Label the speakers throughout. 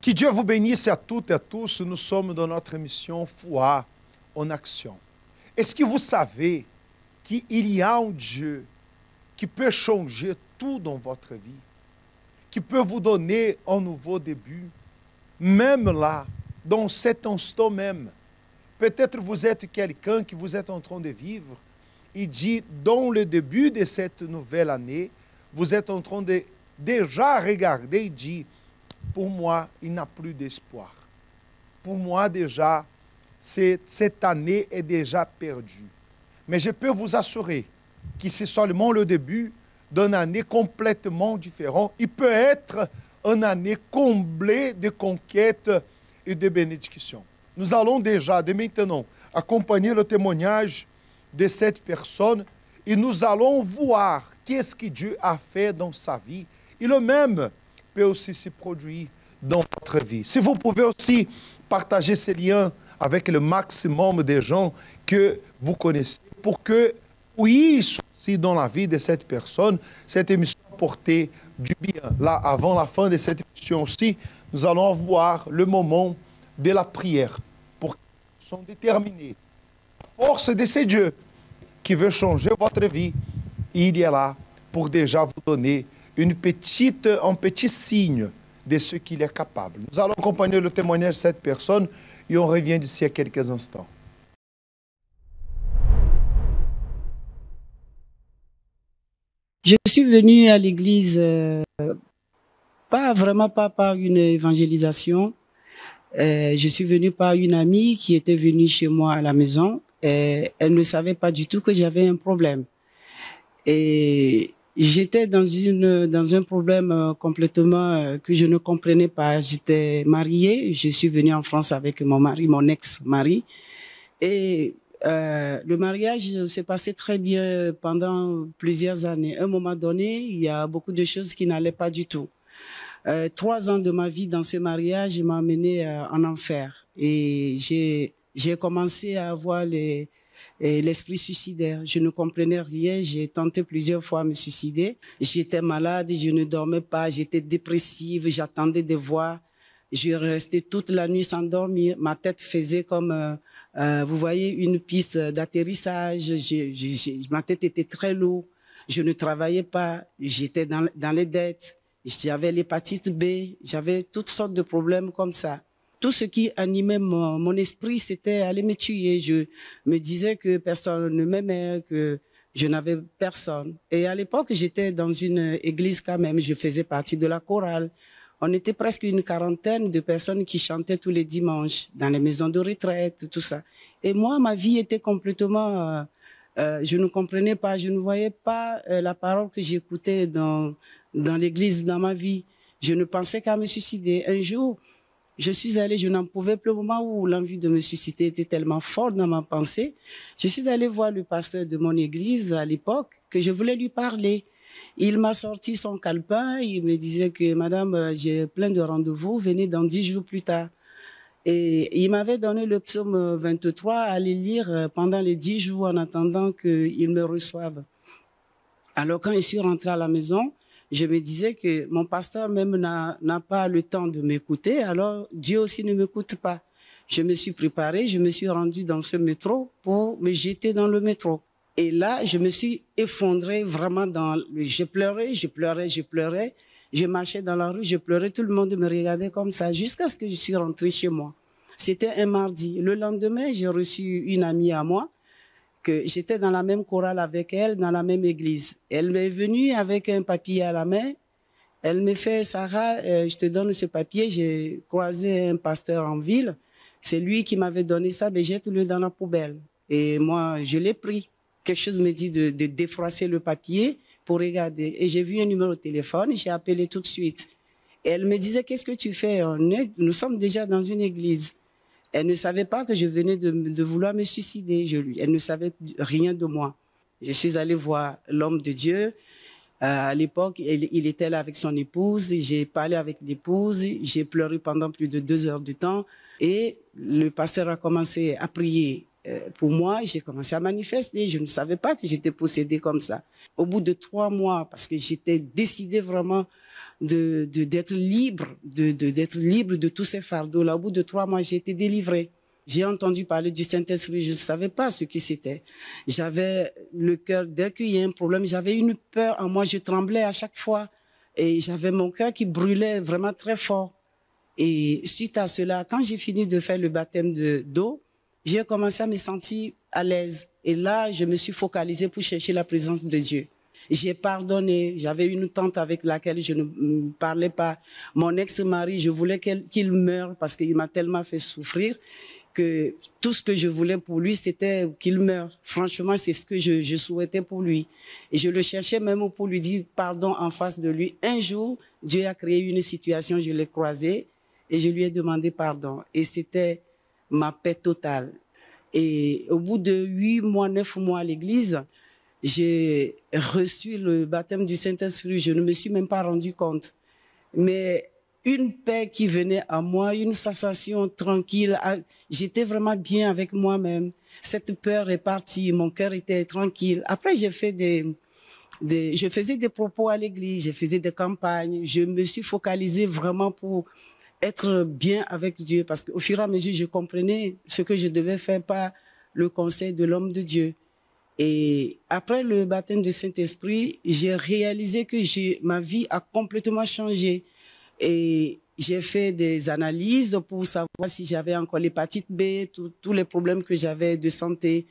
Speaker 1: Que Dieu vous bénisse à toutes et à tous. Nous sommes dans notre émission Foi en Action. Est-ce que vous savez qu'il y a un Dieu qui peut changer tout dans votre vie, qui peut vous donner un nouveau début, même là, dans cet instant même? Peut-être vous êtes quelqu'un que vous êtes en train de vivre et dit, dans le début de cette nouvelle année, vous êtes en train de déjà regarder et dire, pour moi, il n'y a plus d'espoir. Pour moi, déjà, cette année est déjà perdue. Mais je peux vous assurer que c'est seulement le début d'une année complètement différente. Il peut être une année comblée de conquêtes et de bénédictions. Nous allons déjà, dès maintenant, accompagner le témoignage de cette personne et nous allons voir qu'est-ce que Dieu a fait dans sa vie. Et le même peut aussi se produire dans votre vie. Si vous pouvez aussi partager ces liens avec le maximum de gens que vous connaissez pour que puisse aussi dans la vie de cette personne, cette émission porter du bien. Là, avant la fin de cette émission aussi, nous allons avoir le moment de la prière pour qu'ils soient déterminés. La force de ce Dieu qui veut changer votre vie, il est là pour déjà vous donner un petit signe de ce qu'il est capable. Nous allons accompagner le témoignage de cette personne et on revient d'ici à quelques instants.
Speaker 2: Je suis venue à l'église, pas par une évangélisation. Je suis venue par une amie qui était venue chez moi à la maison. Elle ne savait pas du tout que j'avais un problème. Et j'étais dans un problème complètement que je ne comprenais pas. J'étais mariée, je suis venue en France avec mon mari, mon ex-mari. Et le mariage s'est passé très bien pendant plusieurs années. À un moment donné, il y a beaucoup de choses qui n'allaient pas du tout. 3 ans de ma vie dans ce mariage m'a amené en enfer. Et j'ai commencé à avoir l'esprit suicidaire. Je ne comprenais rien. J'ai tenté plusieurs fois de me suicider. J'étais malade, je ne dormais pas, j'étais dépressive, j'attendais des voix. Je restais toute la nuit sans dormir. Ma tête faisait comme, vous voyez, une piste d'atterrissage. Ma tête était très lourde. Je ne travaillais pas. J'étais dans les dettes. J'avais l'hépatite B. J'avais toutes sortes de problèmes comme ça. Tout ce qui animait mon esprit, c'était aller me tuer. Je me disais que personne ne m'aimait, que je n'avais personne. Et à l'époque, j'étais dans une église quand même. Je faisais partie de la chorale. On était presque une 40aine de personnes qui chantaient tous les dimanches dans les maisons de retraite, tout ça. Et moi, ma vie était complètement... je ne comprenais pas, je ne voyais pas la parole que j'écoutais dans l'église, dans ma vie. Je ne pensais qu'à me suicider. Un jour, je suis allée, je n'en pouvais plus au moment où l'envie de me suicider était tellement forte dans ma pensée. Je suis allée voir le pasteur de mon église à l'époque, que je voulais lui parler. Il m'a sorti son calepin, il me disait que madame, j'ai plein de rendez-vous, venez dans 10 jours plus tard. Et il m'avait donné le psaume 23 à aller lire pendant les 10 jours en attendant qu'il me reçoive. Alors quand je suis rentrée à la maison, je me disais que mon pasteur même n'a pas le temps de m'écouter, alors Dieu aussi ne m'écoute pas. Je me suis préparée, je me suis rendue dans ce métro pour me jeter dans le métro. Et là, je me suis effondrée vraiment je pleurais. Je marchais dans la rue, je pleurais, tout le monde me regardait comme ça, jusqu'à ce que je suis rentrée chez moi. C'était un mardi. Le lendemain, j'ai reçu une amie à moi, que j'étais dans la même chorale avec elle, dans la même église. Elle m'est venue avec un papier à la main. Elle me fait, Sarah, je te donne ce papier. J'ai croisé un pasteur en ville. C'est lui qui m'avait donné ça, mais jette-le dans la poubelle. Et moi, je l'ai pris. Quelque chose me dit de défroisser le papier pour regarder. Et j'ai vu un numéro de téléphone, j'ai appelé tout de suite. Et elle me disait, qu'est-ce que tu fais? Nous sommes déjà dans une église. Elle ne savait pas que je venais de vouloir me suicider. Elle ne savait rien de moi. Je suis allée voir l'homme de Dieu. À l'époque, il était là avec son épouse. J'ai parlé avec l'épouse. J'ai pleuré pendant plus de 2 heures de temps. Et le pasteur a commencé à prier pour moi. J'ai commencé à manifester. Je ne savais pas que j'étais possédée comme ça. Au bout de 3 mois, parce que j'étais décidée vraiment d'être libre, d'être libre de tous ces fardeaux-là. Au bout de 3 mois, j'ai été délivrée. J'ai entendu parler du Saint-Esprit, je ne savais pas ce que c'était. J'avais le cœur, dès qu'il y a un problème, j'avais une peur en moi, je tremblais à chaque fois. Et j'avais mon cœur qui brûlait vraiment très fort. Et suite à cela, quand j'ai fini de faire le baptême d'eau, j'ai commencé à me sentir à l'aise. Et là, je me suis focalisée pour chercher la présence de Dieu. J'ai pardonné. J'avais une tante avec laquelle je ne parlais pas. Mon ex-mari, je voulais qu'il meure parce qu'il m'a tellement fait souffrir que tout ce que je voulais pour lui, c'était qu'il meure. Franchement, c'est ce que je souhaitais pour lui. Et je le cherchais même pour lui dire pardon en face de lui. Un jour, Dieu a créé une situation, je l'ai croisé et je lui ai demandé pardon. Et c'était ma paix totale. Et au bout de 8 mois, 9 mois à l'église, j'ai reçu le baptême du Saint-Esprit. Je ne me suis même pas rendu compte. Mais une paix qui venait à moi, une sensation tranquille. J'étais vraiment bien avec moi-même. Cette peur est partie, mon cœur était tranquille. Après, je faisais des propos à l'église, je faisais des campagnes. Je me suis focalisée vraiment pour être bien avec Dieu, parce qu'au fur et à mesure, je comprenais ce que je devais faire par le conseil de l'homme de Dieu. Et après le baptême du Saint-Esprit, j'ai réalisé que ma vie a complètement changé. Et j'ai fait des analyses pour savoir si j'avais encore l'hépatite B, tous les problèmes que j'avais de santé.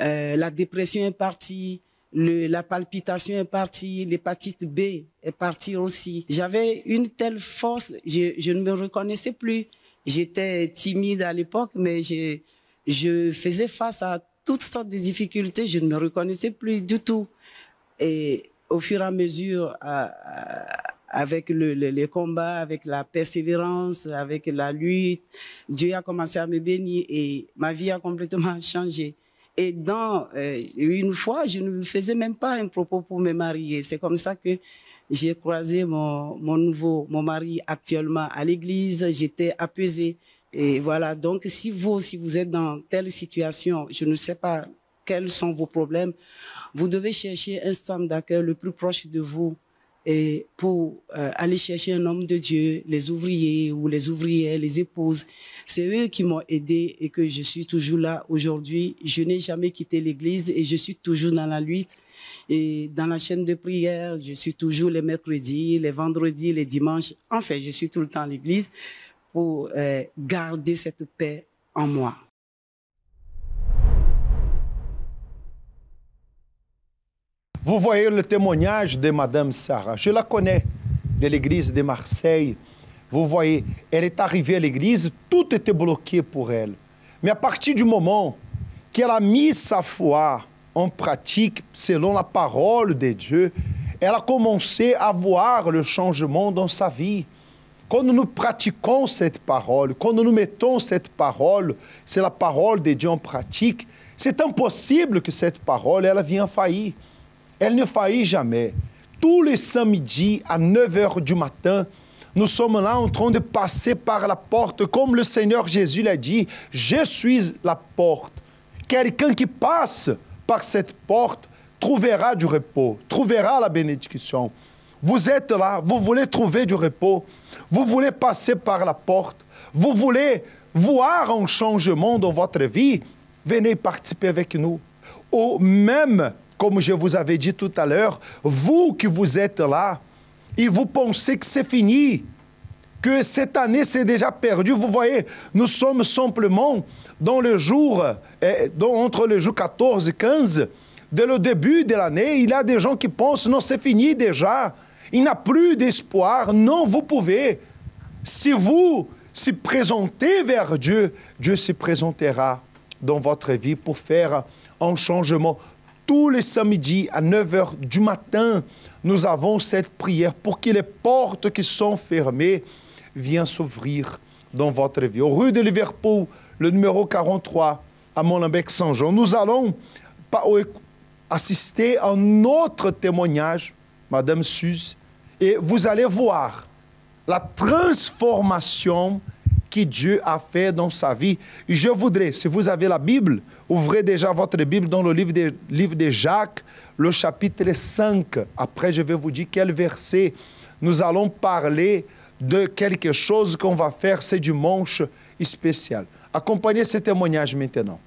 Speaker 2: La dépression est partie, la palpitation est partie, l'hépatite B est partie aussi. J'avais une telle force, je ne me reconnaissais plus. J'étais timide à l'époque, mais je faisais face à toutes sortes de difficultés. Je ne me reconnaissais plus du tout. Et au fur et à mesure, avec les combats, avec la persévérance, avec la lutte, Dieu a commencé à me bénir et ma vie a complètement changé. Et une fois, je ne faisais même pas un propos pour me marier. C'est comme ça que j'ai croisé mon mari actuellement à l'église. J'étais apaisée. Et voilà, donc si vous êtes dans telle situation, je ne sais pas quels sont vos problèmes, vous devez chercher un centre d'accueil le plus proche de vous et pour aller chercher un homme de Dieu, les ouvriers ou les ouvrières, les épouses. C'est eux qui m'ont aidé et que je suis toujours là aujourd'hui. Je n'ai jamais quitté l'église et je suis toujours dans la lutte. Et dans la chaîne de prière, je suis toujours les mercredis, les vendredis, les dimanches. Enfin, je suis tout le temps à l'église pour garder cette paix en moi.
Speaker 1: Vous voyez le témoignage de Madame Sarah. Je la connais, de l'église de Marseille. Vous voyez, elle est arrivée à l'église, tout était bloqué pour elle. Mais à partir du moment qu'elle a mis sa foi en pratique, selon la parole de Dieu, elle a commencé à voir le changement dans sa vie. Quand nous pratiquons cette parole, quand nous mettons cette parole, c'est la parole de Dieu en pratique, c'est impossible que cette parole, elle vienne faillir. Elle ne faillit jamais. Tous les samedis à 9 h du matin, nous sommes là en train de passer par la porte, comme le Seigneur Jésus l'a dit, je suis la porte. Quelqu'un qui passe par cette porte trouvera du repos, trouvera la bénédiction. Vous êtes là, vous voulez trouver du repos, vous voulez passer par la porte, vous voulez voir un changement dans votre vie, venez participer avec nous. Ou même, comme je vous avais dit tout à l'heure, vous qui vous êtes là, et vous pensez que c'est fini, que cette année c'est déjà perdu, vous voyez, nous sommes simplement dans le jour, entre le jour 14 et 15, dès le début de l'année, il y a des gens qui pensent, non, c'est fini déjà, il n'y a plus d'espoir. Non, vous pouvez. Si vous se présentez vers Dieu, Dieu se présentera dans votre vie pour faire un changement. Tous les samedis à 9 h du matin, nous avons cette prière pour que les portes qui sont fermées viennent s'ouvrir dans votre vie. Au rue de Liverpool, le numéro 43, à Molenbeek-Saint-Jean, nous allons assister à un autre témoignage, Madame Suze, et vous allez voir la transformation que Dieu a fait dans sa vie. Et je voudrais, si vous avez la Bible, ouvrez déjà votre Bible dans le livre de Jacques, le chapitre 5. Après, je vais vous dire quel verset nous allons parler de quelque chose qu'on va faire ce dimanche spécial. Acompanhez ce témoignage maintenant.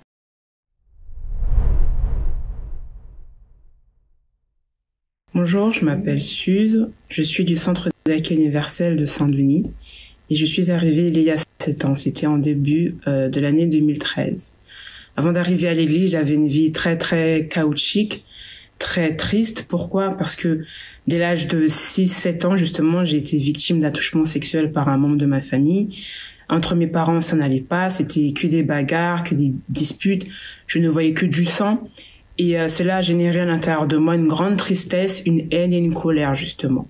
Speaker 3: Bonjour, je m'appelle Suze, je suis du Centre d'accueil universel de Saint-Denis et je suis arrivée il y a 7 ans, c'était en début de l'année 2013. Avant d'arriver à l'église, j'avais une vie très très chaotique, très triste. Pourquoi? Parce que dès l'âge de 6-7 ans, justement, j'ai été victime d'attouchement sexuel par un membre de ma famille. Entre mes parents, ça n'allait pas, c'était que des bagarres, que des disputes, je ne voyais que du sang. Et cela a généré à l'intérieur de moi une grande tristesse, une haine et une colère, justement.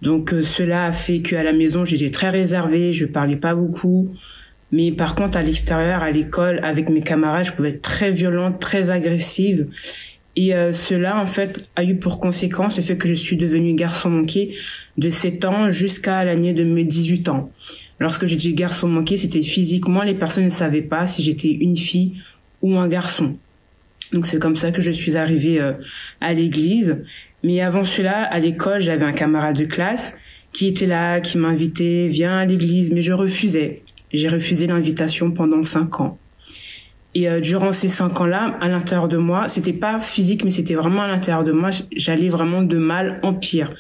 Speaker 3: Donc cela a fait qu'à la maison, j'étais très réservée, je parlais pas beaucoup. Mais par contre, à l'extérieur, à l'école, avec mes camarades, je pouvais être très violente, très agressive. Et cela, en fait, a eu pour conséquence le fait que je suis devenue garçon manqué de 7 ans jusqu'à l'année de mes 18 ans. Lorsque j'ai dit garçon manqué, c'était physiquement, les personnes ne savaient pas si j'étais une fille ou un garçon. Donc c'est comme ça que je suis arrivée à l'église. Mais avant cela, à l'école, j'avais un camarade de classe qui était là, qui m'invitait, viens à l'église, mais je refusais. J'ai refusé l'invitation pendant 5 ans. Et durant ces 5 ans-là, à l'intérieur de moi, c'était pas physique, mais c'était vraiment à l'intérieur de moi, j'allais vraiment de mal en pire.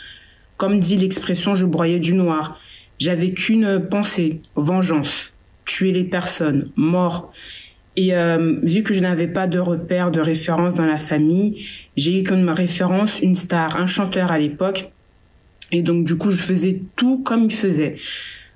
Speaker 3: Comme dit l'expression, je broyais du noir. J'avais qu'une pensée, vengeance, tuer les personnes, mort. Et vu que je n'avais pas de repère, de référence dans la famille, j'ai eu comme ma référence une star, un chanteur à l'époque. Et donc du coup, je faisais tout comme il faisait.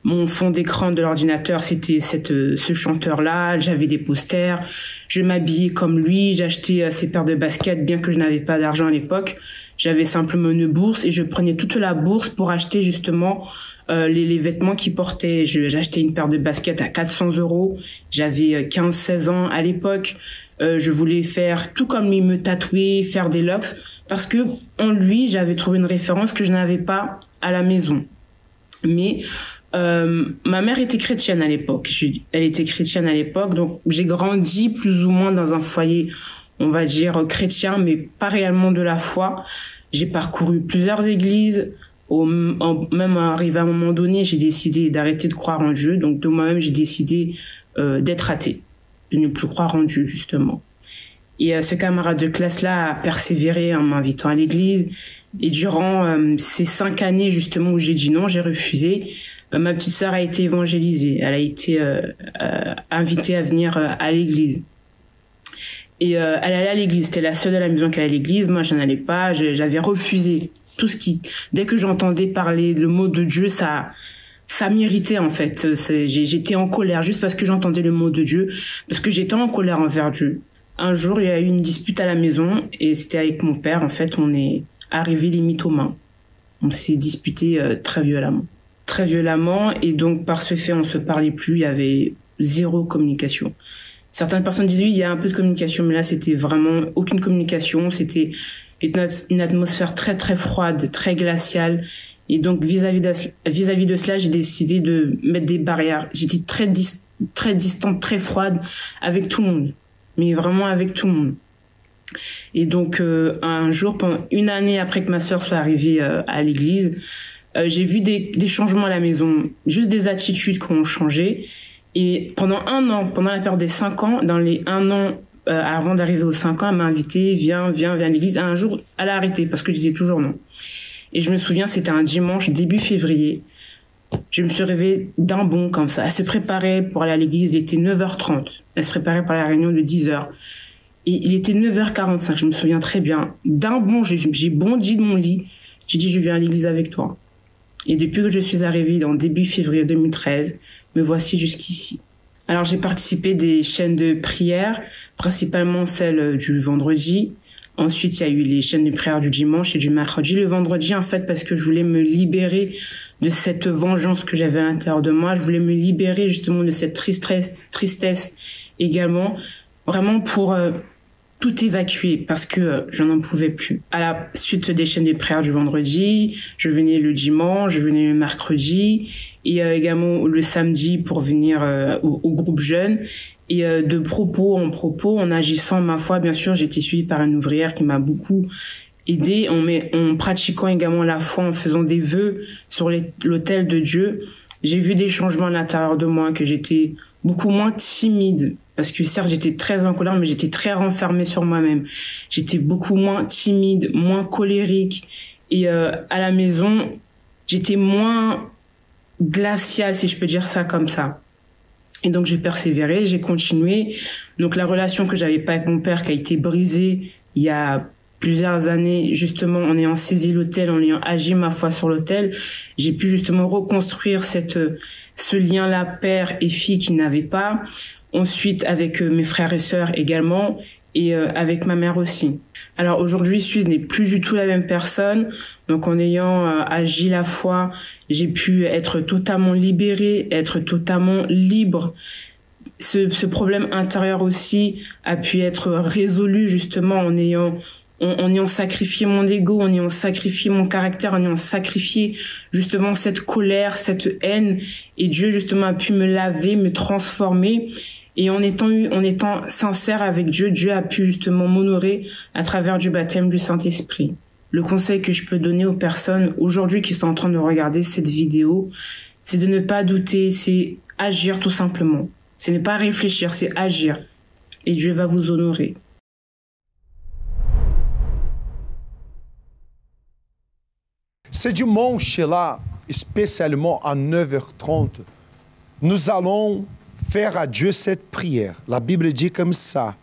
Speaker 3: Mon fond d'écran de l'ordinateur, c'était ce chanteur-là. J'avais des posters. Je m'habillais comme lui. J'achetais ses paires de baskets, bien que je n'avais pas d'argent à l'époque. J'avais simplement une bourse et je prenais toute la bourse pour acheter justement les vêtements qu'il portait. J'achetais une paire de baskets à 400 €. J'avais 15-16 ans à l'époque. Je voulais faire tout comme lui, me tatouer, faire des locks, parce que en lui, j'avais trouvé une référence que je n'avais pas à la maison. Mais ma mère était chrétienne à l'époque. Elle était chrétienne à l'époque, donc j'ai grandi plus ou moins dans un foyer, on va dire, chrétien, mais pas réellement de la foi. J'ai parcouru plusieurs églises. Même arrivé à un moment donné, j'ai décidé d'arrêter de croire en Dieu. Donc de moi-même, j'ai décidé d'être athée, de ne plus croire en Dieu, justement. Et ce camarade de classe-là a persévéré en m'invitant à l'église. Et durant ces 5 années, justement, où j'ai dit non, j'ai refusé, ma petite sœur a été évangélisée. Elle a été invitée à venir à l'église. Et elle allait à l'église. C'était la seule de la maison qui allait à l'église. Moi, je n'en allais pas. J'avais refusé tout ce qui... Dès que j'entendais parler le mot de Dieu, ça m'irritait, en fait. J'étais en colère juste parce que j'entendais le mot de Dieu, parce que j'étais en colère envers Dieu. Un jour, il y a eu une dispute à la maison et c'était avec mon père. En fait, on est arrivé limite aux mains. On s'est disputé très violemment. Très violemment, et donc par ce fait, on se parlait plus. Il y avait zéro communication. Certaines personnes disent oui, il y a un peu de communication, mais là, c'était vraiment aucune communication. C'était une atmosphère très très froide, très glaciale. Et donc vis-à-vis de cela, j'ai décidé de mettre des barrières. J'étais très distante, très froide avec tout le monde, mais vraiment avec tout le monde. Et donc un jour, pendant une année après que ma sœur soit arrivée à l'église, j'ai vu des changements à la maison, juste des attitudes qui ont changé. Et pendant un an, pendant la période des 5 ans, dans les 1 an avant d'arriver aux 5 ans, elle m'a invité, viens à l'église. Et un jour, elle a arrêté parce que je disais toujours non. Et je me souviens, c'était un dimanche, début février. Je me suis réveillée d'un bond comme ça. Elle se préparait pour aller à l'église, il était 9h30. Elle se préparait pour la réunion de 10h. Et il était 9h45, je me souviens très bien. D'un bond, j'ai bondi de mon lit. J'ai dit, je viens à l'église avec toi. Et depuis que je suis arrivée en début février 2013, me voici jusqu'ici. Alors j'ai participé à des chaînes de prière, principalement celle du vendredi. Ensuite, il y a eu les chaînes de prière du dimanche et du mercredi. Le vendredi, en fait, parce que je voulais me libérer de cette vengeance que j'avais à l'intérieur de moi. Je voulais me libérer justement de cette tristesse également, vraiment pour tout évacuer parce que je n'en pouvais plus. À la suite des chaînes de prière du vendredi, je venais le dimanche, je venais le mercredi et également le samedi pour venir au groupe jeune. Et de propos en propos, en agissant ma foi, bien sûr, j'ai été suivie par une ouvrière qui m'a beaucoup aidé en pratiquant également la foi, en faisant des vœux sur l'autel de Dieu. J'ai vu des changements à l'intérieur de moi, que j'étais beaucoup moins timide. Parce que certes, j'étais très en colère, mais j'étais très renfermée sur moi-même. J'étais beaucoup moins timide, moins colérique. Et à la maison, j'étais moins glaciale, si je peux dire ça comme ça. Et donc, j'ai persévéré, j'ai continué. Donc, la relation que j'avais pas avec mon père qui a été brisée il y a plusieurs années, justement, en ayant saisi l'autel, en ayant agi ma foi sur l'autel, j'ai pu justement reconstruire ce lien-là père et fille qui n'avait pas. Ensuite, avec mes frères et sœurs également, et avec ma mère aussi. Alors aujourd'hui, Suze n'est plus du tout la même personne. Donc en ayant agi la foi, j'ai pu être totalement libérée, être totalement libre. Ce problème intérieur aussi a pu être résolu justement en ayant sacrifié mon ego, en ayant sacrifié mon caractère, en ayant sacrifié justement cette colère, cette haine. Et Dieu justement a pu me laver, me transformer. Et en étant sincère avec Dieu, Dieu a pu justement m'honorer à travers du baptême du Saint-Esprit. Le conseil que je peux donner aux personnes aujourd'hui qui sont en train de regarder cette vidéo, c'est de ne pas douter, c'est agir tout simplement. C'est ne pas réfléchir, c'est agir. Et Dieu va vous honorer.
Speaker 1: Ce dimanche-là, spécialement à 9h30, nous allons faire à Dieu cette prière. La Bible dit comme ça.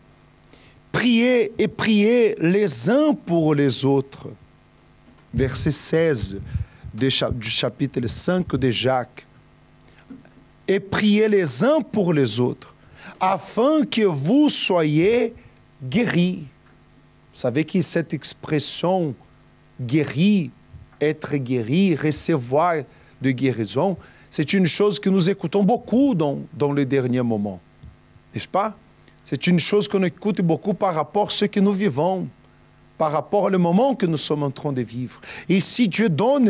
Speaker 1: Priez et priez les uns pour les autres. Verset 16 du chapitre 5 de Jacques. Et priez les uns pour les autres, afin que vous soyez guéris. Vous savez que cette expression guéri, être guéri, recevoir de guérison, c'est une chose que nous écoutons beaucoup dans les derniers moments. N'est-ce pas? C'est une chose qu'on écoute beaucoup par rapport à ce que nous vivons, par rapport au moment que nous sommes en train de vivre. Et si Dieu donne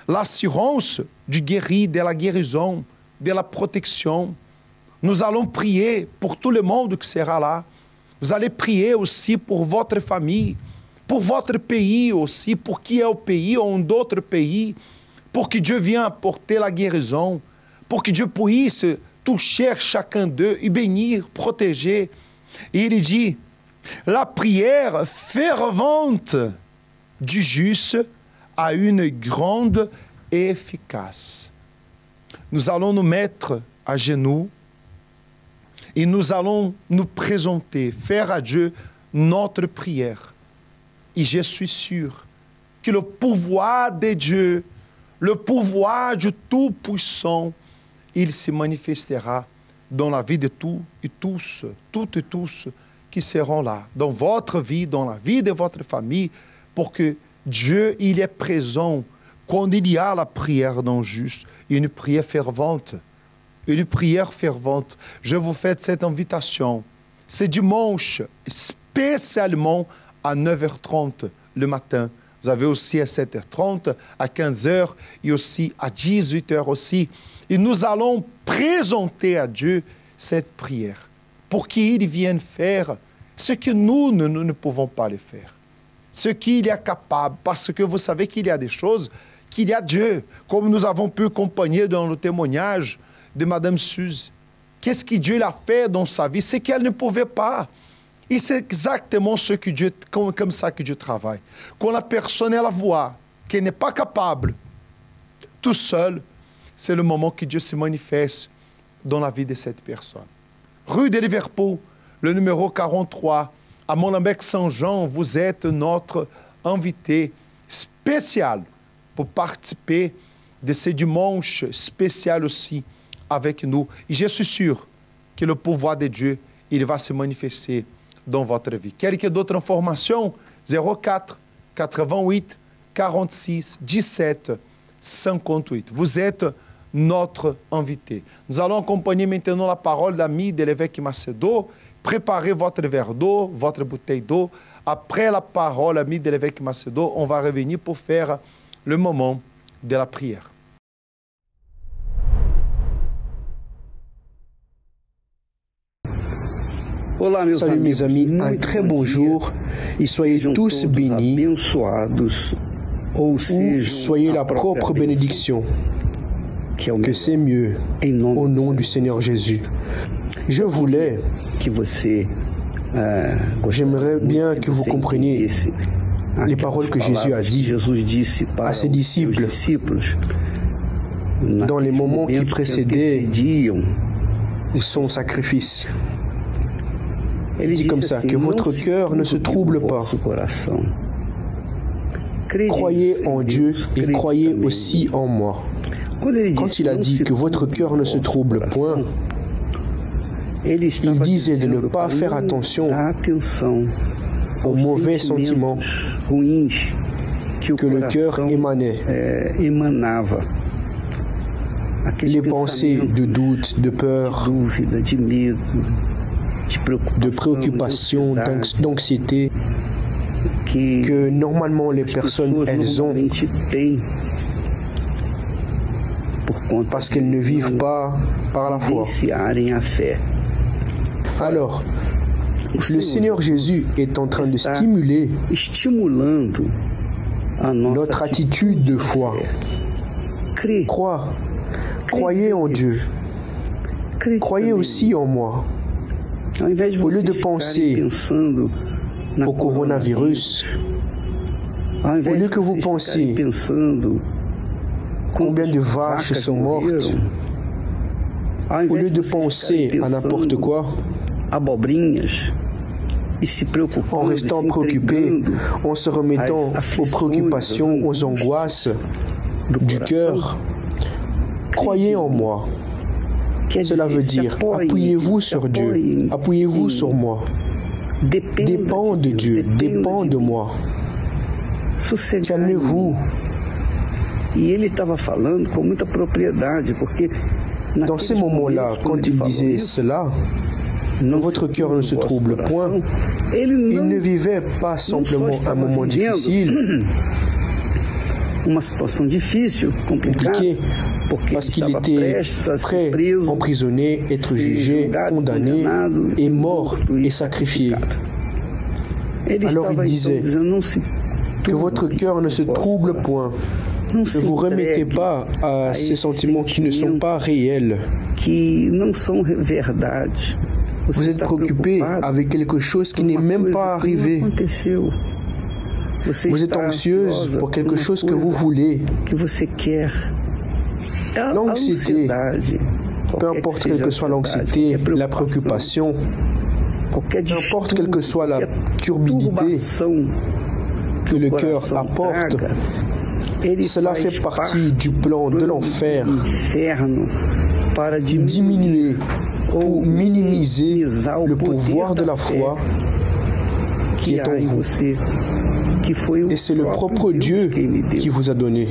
Speaker 1: l'assurance du guéri, de la guérison, de la protection, nous allons prier pour tout le monde qui sera là. Vous allez prier aussi pour votre famille, pour votre pays aussi, pour qui est au pays ou d'autres pays, pour que Dieu vienne apporter la guérison, pour que Dieu puisse toucher chacun d'eux et bénir, protéger. Et il dit, la prière fervente du juste a une grande efficace. Nous allons nous mettre à genoux et nous allons nous présenter, faire à Dieu notre prière. Et je suis sûr que le pouvoir de Dieu, le pouvoir du Tout-Puissant, il se manifestera dans la vie de toutes et tous qui seront là, dans votre vie, dans la vie de votre famille, pour que Dieu, il est présent quand il y a la prière d'un juste, une prière fervente. Une prière fervente. Je vous fais cette invitation. C'est dimanche, spécialement à 9h30 le matin. Vous avez aussi à 7h30, à 15h et aussi à 18h aussi. Et nous allons présenter à Dieu cette prière pour qu'il vienne faire ce que nous ne pouvons pas le faire. Ce qu'il est capable, parce que vous savez qu'il y a des choses, qu'il y a Dieu, comme nous avons pu accompagner dans le témoignage de Madame Suze. Qu'est-ce que Dieu a fait dans sa vie? C'est qu'elle ne pouvait pas. Et c'est exactement ce que Dieu, comme ça que Dieu travaille. Quand la personne elle voit qu'elle n'est pas capable, tout seul, c'est le moment que Dieu se manifeste dans la vie de cette personne. Rue de Liverpool, le numéro 43, à Molenbeek-Saint-Jean, vous êtes notre invité spécial pour participer de ce dimanche spécial aussi avec nous. Et je suis sûr que le pouvoir de Dieu, il va se manifester dans votre vie. Quelques d'autres informations, 04 88 46 17 58. Vous êtes notre invité. Nous allons accompagner maintenant la parole d'ami de l'évêque Macedo. Préparez votre verre d'eau, votre bouteille d'eau. Après la parole, ami de l'évêque Macedo, on va revenir pour faire le moment de la prière.
Speaker 4: Salut mes amis, un très bon jour. Soyez tous bénis ou soyez la propre bénédiction, que c'est mieux au nom du Seigneur Jésus. J'aimerais bien que vous compreniez les paroles que Jésus a dit à ses disciples dans les moments qui précédaient son sacrifice. Il dit comme ça, que votre cœur ne se trouble pas. Croyez en Dieu et croyez aussi en moi. Quand il a dit que votre cœur ne se trouble point, il disait de ne pas faire attention aux mauvais sentiments que le cœur émanait. Les pensées de doute, de peur, de préoccupation, d'anxiété que normalement les personnes elles ont parce qu'elles ne vivent pas par la foi. Alors, le Seigneur Jésus est en train de stimuler notre attitude de foi. Croyez en Dieu. Croyez aussi en moi. Au lieu de penser au coronavirus, au lieu que vous pensiez combien de vaches sont mortes, au lieu de penser à n'importe quoi, en restant préoccupé, en se remettant aux préoccupations, aux angoisses du cœur, croyez en moi. Cela veut dire, appuyez-vous sur Dieu, appuyez-vous sur moi. Dépend de Dieu, dépend de moi. Calmez-vous. Dans ces moments-là, quand il disait cela, votre cœur ne se trouble point. Il ne vivait pas simplement un moment difficile, compliqué, parce qu'il était prêt, emprisonné, être jugé, condamné, et mort et sacrifié. Alors il disait que votre cœur ne se trouble point. Ne vous remettez pas à ces sentiments qui ne sont pas réels. Vous êtes préoccupé avec quelque chose qui n'est même pas arrivé. Vous êtes anxieuse pour quelque chose que vous voulez. L'anxiété, peu importe quelle que soit l'anxiété, la préoccupation, peu importe quelle que soit la turbidité que le cœur apporte, cela fait partie du plan de l'enfer pour diminuer, pour minimiser le pouvoir de la foi qui est en vous. Et c'est le propre Dieu qui vous a donné.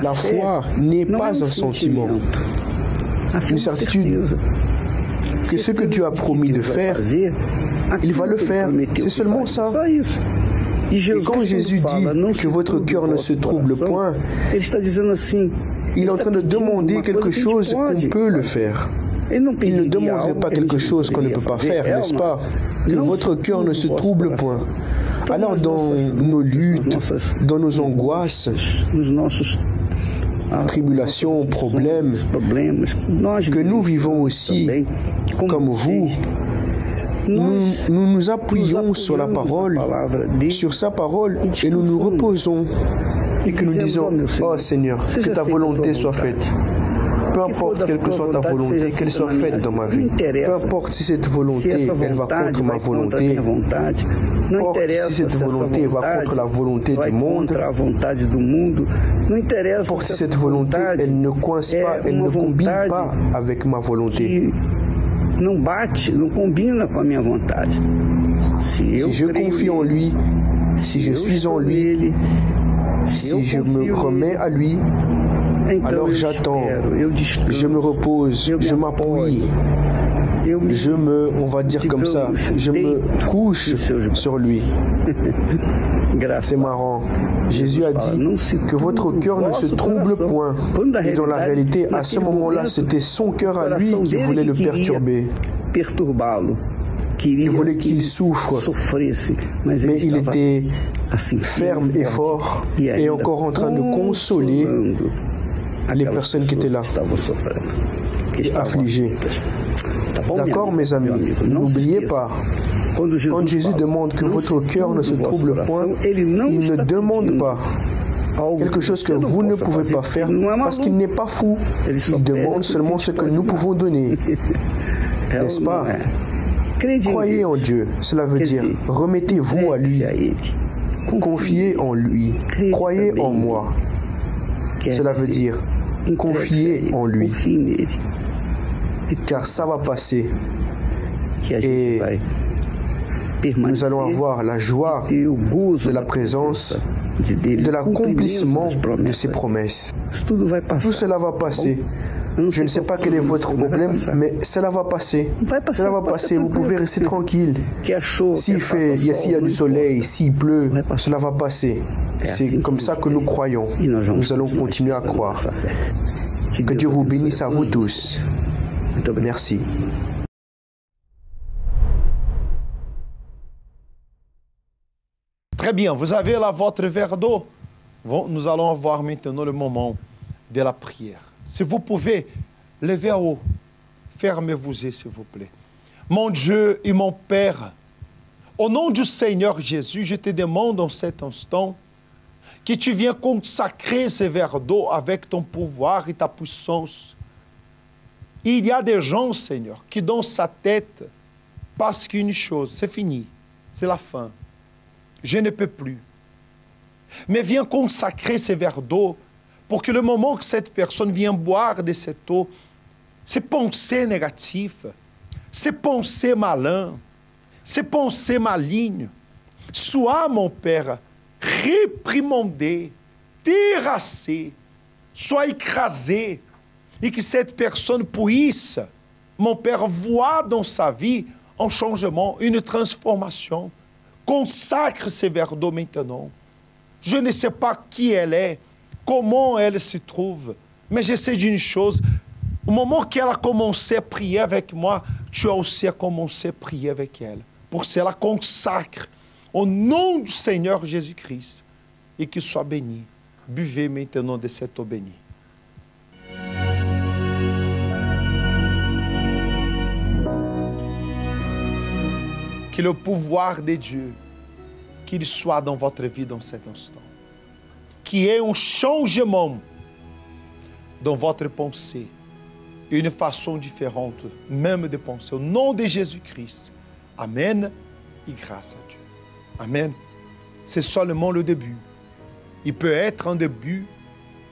Speaker 4: La foi n'est pas un sentiment, une certitude que ce que Dieu a promis de faire, il va le faire. C'est seulement ça. Et quand Jésus dit que votre cœur ne se trouble point, il est en train de demander quelque chose qu'on peut le faire. Il ne demanderait pas quelque chose qu'on ne peut pas faire, n'est-ce pas? Que votre cœur ne se trouble point. Alors dans nos luttes, dans nos angoisses, tribulations, problèmes, que nous vivons aussi comme vous, nous appuyons sur la parole, sur sa parole, et nous nous reposons et que nous disons, oh Seigneur, que ta volonté soit faite. Peu importe quelle que soit ta volonté, qu'elle soit faite dans ma vie. Peu importe si cette volonté, elle va contre ma volonté. Peu importe si cette volonté va contre la volonté du monde. Peu importe si cette volonté, elle ne coince pas, elle ne combine pas avec ma volonté. Si je confie en lui, si je suis en lui, si je me remets à lui, alors j'attends, je me repose, je m'appuie, on va dire comme ça, je me couche sur lui. C'est marrant. Jésus a dit que votre cœur ne se trouble point. Et dans la réalité, à ce moment-là, c'était son cœur à lui qui voulait le perturber. Il voulait qu'il souffre, mais il était ferme et fort et encore en train de consoler les personnes qui étaient là, affligées. D'accord, mes amis, n'oubliez pas, quand Jésus demande que votre cœur ne se trouble point, il ne demande pas quelque chose que vous ne pouvez pas faire parce qu'il n'est pas fou. Il demande seulement ce que nous pouvons donner. N'est-ce pas? Croyez en Dieu, cela veut dire remettez-vous à lui, confiez en lui, croyez en moi. Cela veut dire confiez en lui, car ça va passer et nous allons avoir la joie de la présence, de l'accomplissement de ses promesses. Tout cela va passer. Je ne sais pas quel est votre problème, mais cela va passer. Cela va passer, vous pouvez rester tranquille. S'il y a du soleil, s'il pleut, cela va passer. C'est comme ça que nous croyons. Nous allons continuer à croire. Que Dieu vous bénisse à vous tous. Merci.
Speaker 1: Très bien, vous avez là votre verre d'eau. Bon, nous allons avoir maintenant le moment de la prière. Si vous pouvez, levez à haut, fermez-vous-y s'il vous plaît. Mon Dieu et mon Père, au nom du Seigneur Jésus, je te demande en cet instant que tu viennes consacrer ce verre d'eau avec ton pouvoir et ta puissance. Il y a des gens, Seigneur, qui dans sa tête passent qu'une chose, c'est fini, c'est la fin. Je ne peux plus. Mais viens consacrer ce verre d'eau pour que le moment que cette personne vient boire de cette eau, ces pensées négatives, ces pensées malins, ces pensées malignes, soient, mon Père, réprimandées, terrassées, soient écrasées, et que cette personne puisse, mon Père, voir dans sa vie un changement, une transformation. Consacre ce verre d'eau maintenant. Je ne sais pas qui elle est, comment elle se trouve, mais je sais d'une chose, au moment qu'elle a commencé à prier avec moi, tu as aussi commencé à prier avec elle. Pour cela, consacre au nom du Seigneur Jésus-Christ et qu'il soit béni. Buvez maintenant de cette eau bénie. Que le pouvoir de Dieu, qu'il soit dans votre vie dans cet instant. Qu'il y ait un changement dans votre pensée, une façon différente même de penser. Au nom de Jésus-Christ. Amen et grâce à Dieu. Amen. C'est seulement le début. Il peut être un début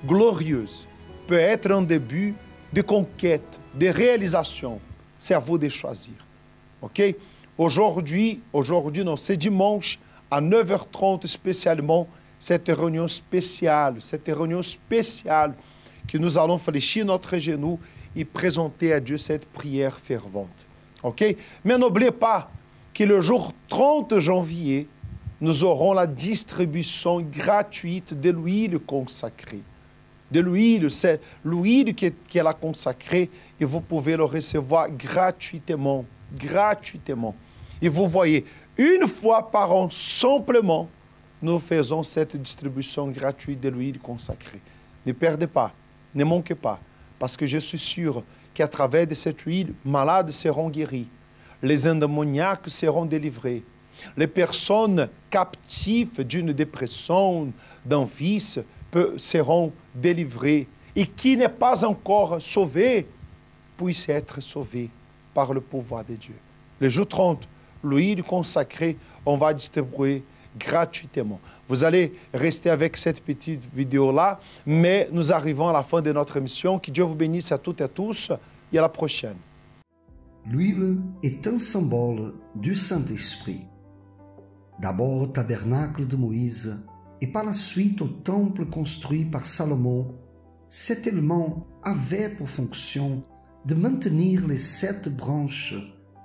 Speaker 1: glorieux, peut être un début de conquête, de réalisation. C'est à vous de choisir. Ok? Aujourd'hui, non, c'est dimanche à 9h30 spécialement, cette réunion spéciale que nous allons fléchir notre genou et présenter à Dieu cette prière fervente. Ok? Mais n'oubliez pas que le jour 30 janvier, nous aurons la distribution gratuite de l'huile consacrée. De l'huile, c'est l'huile qu'elle a consacrée et vous pouvez le recevoir gratuitement. Gratuitement. Et vous voyez, une fois par an, simplement, nous faisons cette distribution gratuite de l'huile consacrée. Ne perdez pas, ne manquez pas, parce que je suis sûr qu'à travers de cette huile, malades seront guéris, les endémoniaques seront délivrés, les personnes captives d'une dépression, d'un vice, seront délivrées, et qui n'est pas encore sauvé, puisse être sauvé par le pouvoir de Dieu. Le jour 30, l'huile consacrée, on va distribuer gratuitement. Vous allez rester avec cette petite vidéo-là, mais nous arrivons à la fin de notre émission. Que Dieu vous bénisse à toutes et à tous et à la prochaine.
Speaker 5: L'huile est un symbole du Saint-Esprit. D'abord au tabernacle de Moïse et par la suite au temple construit par Salomon, cet élément avait pour fonction de maintenir les 7 branches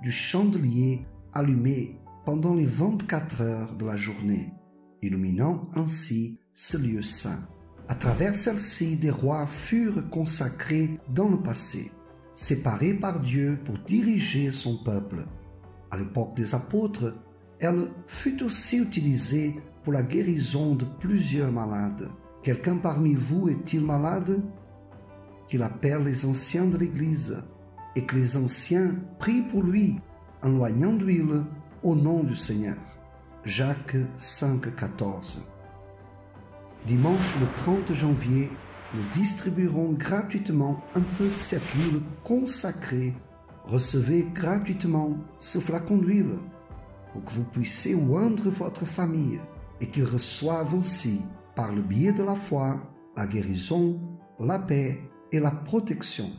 Speaker 5: du chandelier allumées pendant les 24 heures de la journée, illuminant ainsi ce lieu saint. À travers celle-ci, des rois furent consacrés dans le passé, séparés par Dieu pour diriger son peuple. À l'époque des apôtres, elle fut aussi utilisée pour la guérison de plusieurs malades. Quelqu'un parmi vous est-il malade? Qu'il appelle les anciens de l'Église et que les anciens prient pour lui en loignant d'huile au nom du Seigneur. Jacques 5,14. Dimanche le 30 janvier, nous distribuerons gratuitement un peu de cette huile consacrée. Recevez gratuitement ce flacon d'huile pour que vous puissiez oindre votre famille et qu'ils reçoivent ainsi, par le biais de la foi, la guérison, la paix et la protection.